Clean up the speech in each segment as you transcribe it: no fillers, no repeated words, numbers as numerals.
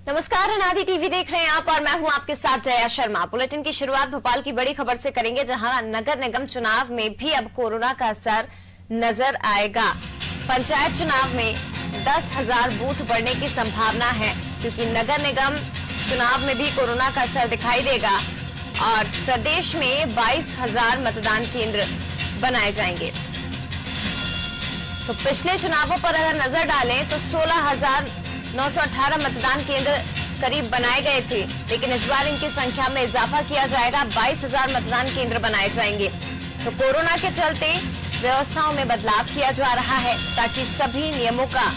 नमस्कार, अनादि टीवी देख रहे हैं आप और मैं हूं आपके साथ जया शर्मा। बुलेटिन की शुरुआत भोपाल की बड़ी खबर से करेंगे, जहां नगर निगम चुनाव में भी अब कोरोना का असर नजर आएगा। पंचायत चुनाव में 10,000 बूथ बढ़ने की संभावना है, क्योंकि नगर निगम चुनाव में भी कोरोना का असर दिखाई देगा और प्रदेश में 22,000 मतदान केंद्र बनाए जाएंगे। तो पिछले चुनावों पर अगर नजर डालें तो 16,918 मतदान केंद्र करीब बनाए गए थे, लेकिन इस बार इनकी संख्या में इजाफा किया जाएगा। 22,000 मतदान केंद्र बनाए जाएंगे। तो कोरोना के चलते व्यवस्थाओं में बदलाव किया जा रहा है, ताकि सभी नियमों का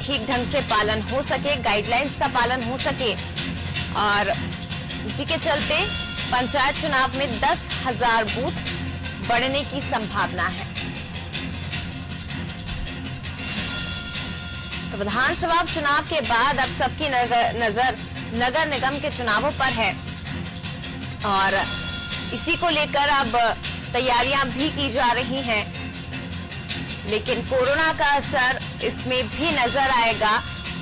ठीक ढंग से पालन हो सके, गाइडलाइंस का पालन हो सके। और इसी के चलते पंचायत चुनाव में 10,000 बूथ बढ़ने की संभावना है। तो विधानसभा चुनाव के बाद अब सबकी नजर नगर निगम के चुनावों पर है और इसी को लेकर अब तैयारियां भी की जा रही हैं, लेकिन कोरोना का असर इसमें भी नजर आएगा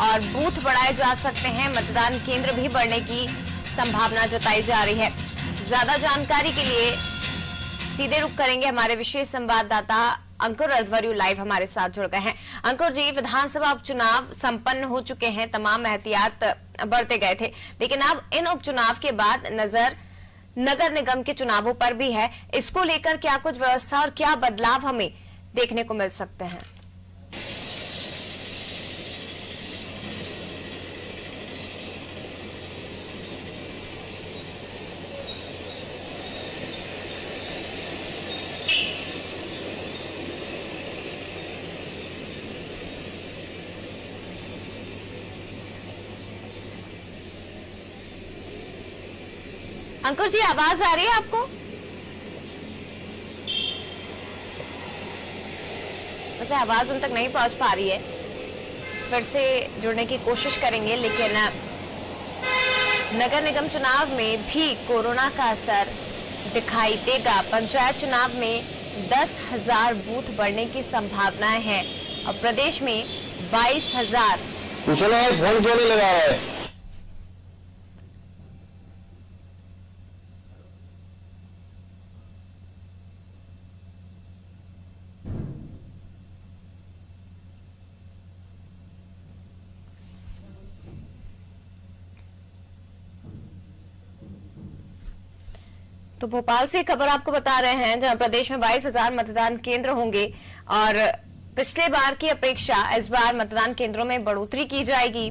और बूथ बढ़ाए जा सकते हैं, मतदान केंद्र भी बढ़ने की संभावना जताई जा रही है। ज्यादा जानकारी के लिए सीधे रुख करेंगे हमारे विशेष संवाददाता अंकुर अध्वर्यु लाइव हमारे साथ जुड़ गए हैं। अंकुर जी, विधानसभा उपचुनाव संपन्न हो चुके हैं, तमाम एहतियात बरते गए थे, लेकिन अब इन उपचुनाव के बाद नजर नगर निगम के चुनावों पर भी है। इसको लेकर क्या कुछ व्यवस्था और क्या बदलाव हमें देखने को मिल सकते हैं? अंकुर जी, आवाज आ रही है आपको? मतलब आवाज उन तक नहीं पहुंच पा रही है। फिर से जुड़ने की कोशिश करेंगे, लेकिन नगर निगम चुनाव में भी कोरोना का असर दिखाई देगा। पंचायत चुनाव में 10,000 बूथ बढ़ने की संभावनाएं हैं और प्रदेश में 22,000। फोन क्यों नहीं लगा है? तो भोपाल से खबर आपको बता रहे हैं, जहां प्रदेश में 22,000 मतदान केंद्र होंगे और पिछले बार की अपेक्षा इस बार मतदान केंद्रों में बढ़ोतरी की जाएगी।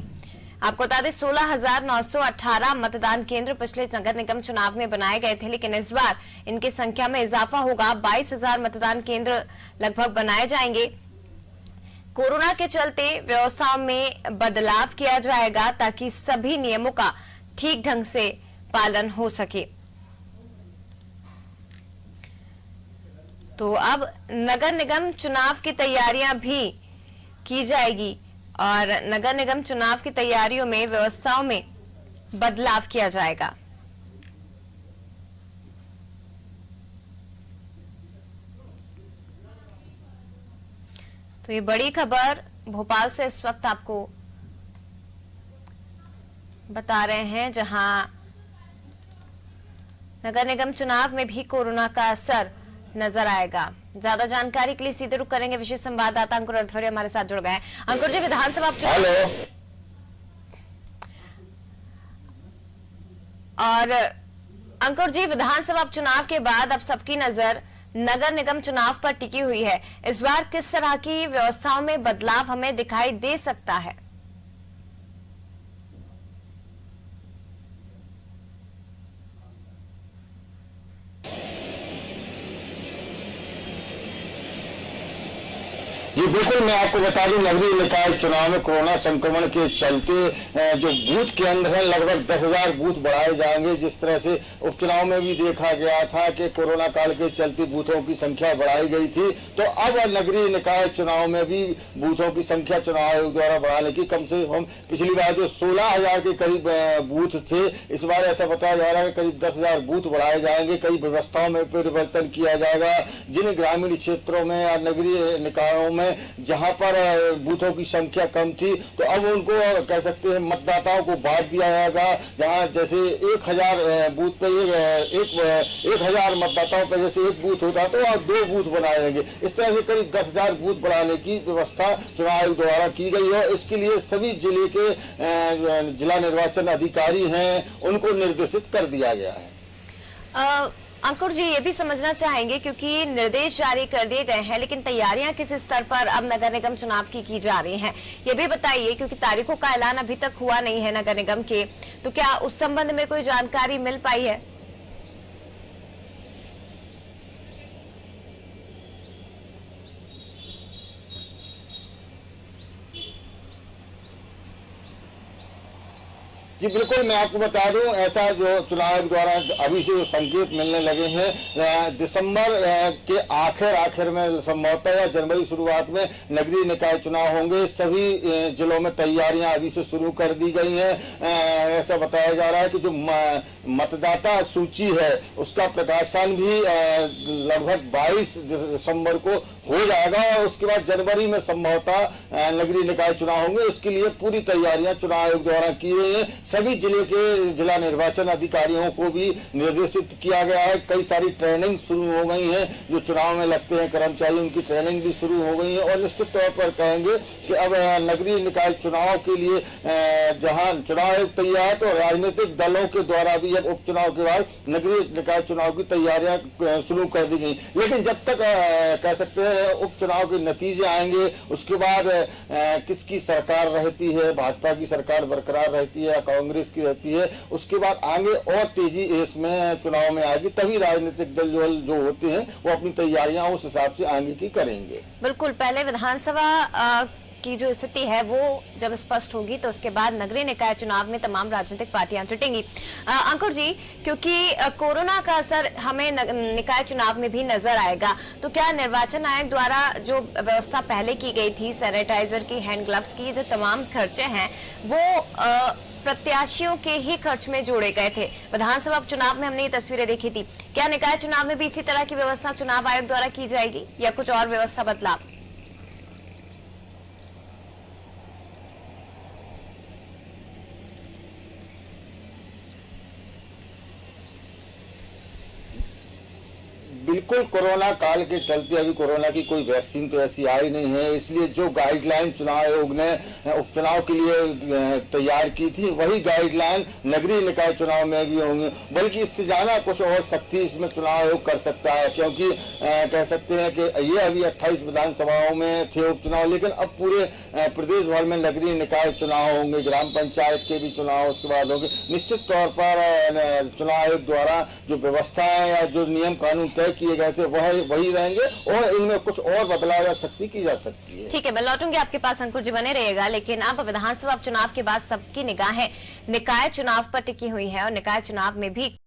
आपको बता दें 16,918 मतदान केंद्र पिछले नगर निगम चुनाव में बनाए गए थे, लेकिन इस बार इनकी संख्या में इजाफा होगा। 22,000 मतदान केंद्र लगभग बनाए जाएंगे। कोरोना के चलते व्यवस्थाओं में बदलाव किया जाएगा, ताकि सभी नियमों का ठीक ढंग से पालन हो सके। तो अब नगर निगम चुनाव की तैयारियां भी की जाएगी और नगर निगम चुनाव की तैयारियों में व्यवस्थाओं में बदलाव किया जाएगा। तो ये बड़ी खबर भोपाल से इस वक्त आपको बता रहे हैं, जहां नगर निगम चुनाव में भी कोरोना का असर नजर आएगा। ज्यादा जानकारी के लिए सीधे रुख करेंगे, विशेष संवाददाता अंकुर अध्वर्यु हमारे साथ जुड़ गए हैं। अंकुर जी, विधानसभा चुनाव और अंकुर जी, विधानसभा चुनाव के बाद अब सबकी नजर नगर निगम चुनाव पर टिकी हुई है। इस बार किस तरह की व्यवस्थाओं में बदलाव हमें दिखाई दे सकता है? जी बिल्कुल, मैं आपको बता दूं, नगरीय निकाय चुनाव में कोरोना संक्रमण के चलते जो बूथ केंद्र हैं लगभग 10,000 बूथ बढ़ाए जाएंगे। जिस तरह से उपचुनाव में भी देखा गया था कि कोरोना काल के चलते बूथों की संख्या बढ़ाई गई थी, तो अब नगरीय निकाय चुनाव में भी बूथों की संख्या चुनाव आयोग द्वारा बढ़ाने की कम से कम पिछली बार जो 16,000 के करीब बूथ थे, इस बार ऐसा बताया जा रहा है कि करीब 10,000 बूथ बढ़ाए जाएंगे। कई व्यवस्थाओं में परिवर्तन किया जाएगा। जिन ग्रामीण क्षेत्रों में या नगरीय निकायों में हैं जहां पर बूथों की संख्या कम थी, तो अब उनको कह सकते हैं मतदाताओं को बांट दिया जाएगा। जहां जैसे 1000 बूथ पे 1000 मतदाताओं पर जैसे एक बूथ होता तो वहां 2 बूथ बनाए जाएंगे। इस तरह से करीब 10,000 बूथ बढ़ाने की व्यवस्था चुनाव आयोग द्वारा की गई है। इसके लिए सभी जिले के जिला निर्वाचन अधिकारी हैं, उनको निर्देशित कर दिया गया है। अंकुर जी, ये भी समझना चाहेंगे क्योंकि निर्देश जारी कर दिए गए हैं, लेकिन तैयारियां किस स्तर पर अब नगर निगम चुनाव की जा रही हैं, ये भी बताइए, क्योंकि तारीखों का ऐलान अभी तक हुआ नहीं है नगर निगम के, तो क्या उस संबंध में कोई जानकारी मिल पाई है? जी बिल्कुल, मैं आपको बता दूं, ऐसा जो चुनाव आयोग द्वारा अभी से जो संकेत मिलने लगे हैं, दिसंबर के आखिर में संभवतः या जनवरी शुरुआत में नगरीय निकाय चुनाव होंगे। सभी जिलों में तैयारियां अभी से शुरू कर दी गई हैं। ऐसा बताया जा रहा है कि जो मतदाता सूची है उसका प्रकाशन भी लगभग 22 दिसंबर को हो जाएगा और उसके बाद जनवरी में संभवतः नगरीय निकाय चुनाव होंगे। उसके लिए पूरी तैयारियां चुनाव आयोग द्वारा की गई है। सभी जिले के जिला निर्वाचन अधिकारियों को भी निर्देशित किया गया है। कई सारी ट्रेनिंग शुरू हो गई है, जो चुनाव में लगते हैं कर्मचारी, उनकी ट्रेनिंग भी शुरू हो गई है। और निश्चित तौर पर कहेंगे कि अब नगरीय निकाय चुनाव के लिए जहां चुनाव आयोग तैयार है, तो राजनीतिक दलों के द्वारा भी अब उपचुनाव के बाद नगरीय निकाय चुनाव की तैयारियां शुरू कर दी गई। लेकिन जब तक कह सकते हैं उपचुनाव के नतीजे आएंगे, उसके बाद किसकी सरकार रहती है, भाजपा की सरकार बरकरार रहती है, कांग्रेस की रहती है, उसके बाद आगे और तेजी इसमें चुनाव में आएगी। तभी राजनीतिक दल जो होते हैं वो अपनी तैयारियां उस हिसाब से आगे की करेंगे। बिल्कुल, पहले विधानसभा की जो स्थिति है वो जब स्पष्ट होगी तो उसके बाद नगरीय निकाय चुनाव में तमाम राजनीतिक पार्टियां जुटेंगी। अंकुर जी, क्योंकि कोरोना का असर हमें निकाय चुनाव में भी नजर आएगा, तो क्या निर्वाचन आयोग द्वारा जो व्यवस्था पहले की गई थी, सैनिटाइजर की, हैंड ग्लव्स की, जो तमाम खर्चे हैं वो प्रत्याशियों के ही खर्च में जोड़े गए थे? विधानसभा चुनाव में हमने ये तस्वीरें देखी थी। क्या निकाय चुनाव में भी इसी तरह की व्यवस्था चुनाव आयोग द्वारा की जाएगी या कुछ और व्यवस्था बदलाव? बिल्कुल, कोरोना काल के चलते अभी कोरोना की कोई वैक्सीन तो ऐसी आई नहीं है, इसलिए जो गाइडलाइन चुनाव आयोग ने उपचुनाव के लिए तैयार की थी वही गाइडलाइन नगरीय निकाय चुनाव में भी होंगी। बल्कि इससे ज्यादा कुछ और सख्ती इसमें चुनाव आयोग कर सकता है, क्योंकि कह सकते हैं कि ये अभी 28 विधानसभाओं में थे उपचुनाव, लेकिन अब पूरे प्रदेश भर में नगरीय निकाय चुनाव होंगे, ग्राम पंचायत के भी चुनाव उसके बाद होंगे। निश्चित तौर पर चुनाव आयोग द्वारा जो व्यवस्थाएं या जो नियम कानून तय किए गए थे वही रहेंगे और इनमें कुछ और बदलाव या सख्ती की जा सकती है। ठीक है, मैं लौटूंगी आपके पास, अंकुर जी बने रहिएगा। लेकिन अब विधानसभा चुनाव के बाद सबकी निगाहें निकाय चुनाव पर टिकी हुई है और निकाय चुनाव में भी